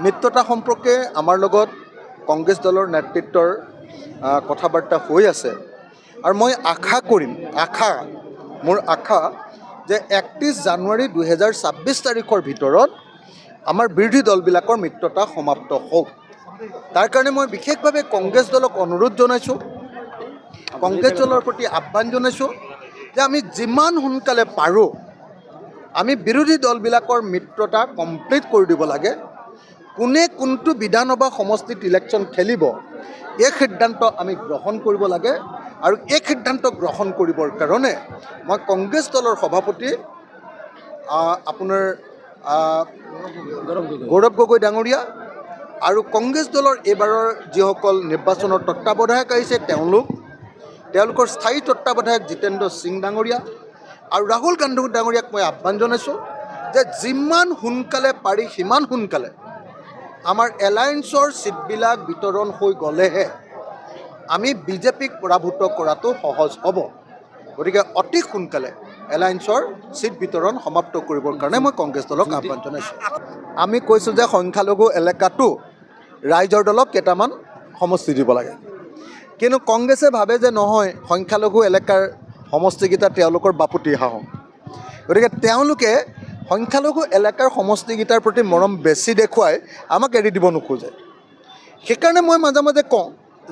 মিত্ৰতা সম্পৰ্কে আমাৰ লগত কংগ্ৰেছ দলৰ নেতৃত্বৰ কথা বাৰ্তা হৈ আছে আৰু মই মোৰ আশা যে 31 জানুৱাৰী 2026 তাৰিখৰ ভিতৰত আমাৰ বিৰোধী দলবিলাকৰ মিত্ৰতা সমাপ্ত হওক। তাৰ কাৰণে মই বিশেষভাৱে কংগ্ৰেছ দলক অনুৰোধ জনাইছোঁ, কংগ্ৰেছ দলৰ প্ৰতি আহ্বান জনাইছোঁ যে আমি যিমান সোনকালে পাৰোঁ আমি বিৰোধী দলবিলাকৰ মিত্ৰতা কমপ্লিট কৰি দিব লাগে। কোনে কোনটো বিধানসভা সমষ্টিত ইলেকশ্যন খেলিব এই সিদ্ধান্ত আমি গ্ৰহণ কৰিব লাগে আৰু এই সিদ্ধান্ত গ্ৰহণ কৰিবৰ কাৰণে মই কংগ্ৰেছ দলৰ সভাপতি আপোনাৰ গৌৰৱ গগৈ ডাঙৰীয়া আৰু কংগ্ৰেছ দলৰ এইবাৰৰ যিসকল নিৰ্বাচনৰ তত্ত্বাৱধায়ক আহিছে তেওঁলোকৰ স্থায়ী তত্ত্বাৱধায়ক জিতেন্দ্ৰ সিং ডাঙৰীয়া আৰু ৰাহুল গান্ধী ডাঙৰীয়াক মই আহ্বান জনাইছোঁ যে যিমান সোনকালে পাৰি সিমান সোনকালে আমাৰ এলায়েন্সৰ ছিটবিলাক বিতৰণ হৈ গ'লেহে আমি বিজেপিক পৰাভূত কৰাটো সহজ হ'ব। গতিকে অতি সোনকালে এলায়েন্সৰ ছিট বিতৰণ সমাপ্ত কৰিবৰ কাৰণে মই কংগ্ৰেছ দলক আহ্বান জনাইছোঁ। আমি কৈছোঁ যে সংখ্যালঘু এলেকাটো ৰাইজৰ দলক কেইটামান সমষ্টি দিব লাগে, কিন্তু কংগ্ৰেছে ভাবে যে নহয় সংখ্যালঘু এলেকাৰ সমষ্টিকেইটা তেওঁলোকৰ বাপুতি সাহোন। গতিকে তেওঁলোকে সংখ্যালঘু এলেকাৰ সমষ্টিকেইটাৰ প্ৰতি মৰম বেছি দেখুৱাই আমাক এৰি দিব নোখোজে। সেইকাৰণে মই মাজে মাজে কওঁ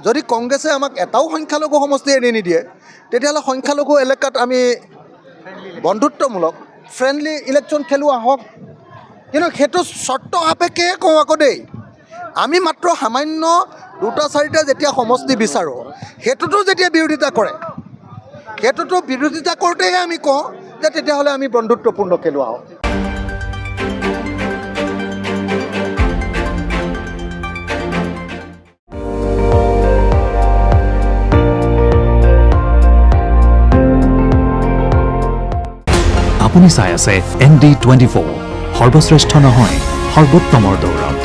যদি কংগ্ৰেছে আমাক এটাও সংখ্যালঘু সমষ্টি এৰি নিদিয়ে তেতিয়াহ'লে সংখ্যালঘু এলেকাত আমি বন্ধুত্বমূলক ফ্ৰেণ্ডলি ইলেকশ্যন খেলোঁ আহক, কিন্তু সেইটো চৰ্ত সাপেক্ষে কওঁ আকৌ দেই। আমি মাত্ৰ সামান্য 2-4টা যেতিয়া সমষ্টি বিচাৰোঁ সেইটোতো যেতিয়া বিৰোধিতা কৰোঁতেহে আমি কওঁ যে তেতিয়াহ'লে আমি বন্ধুত্বপূৰ্ণ খেলোঁ আহক। আপুনি চাই আছে ND24, সৰ্বশ্ৰেষ্ঠ নহয় সৰ্বোত্তমৰ দৌৰত।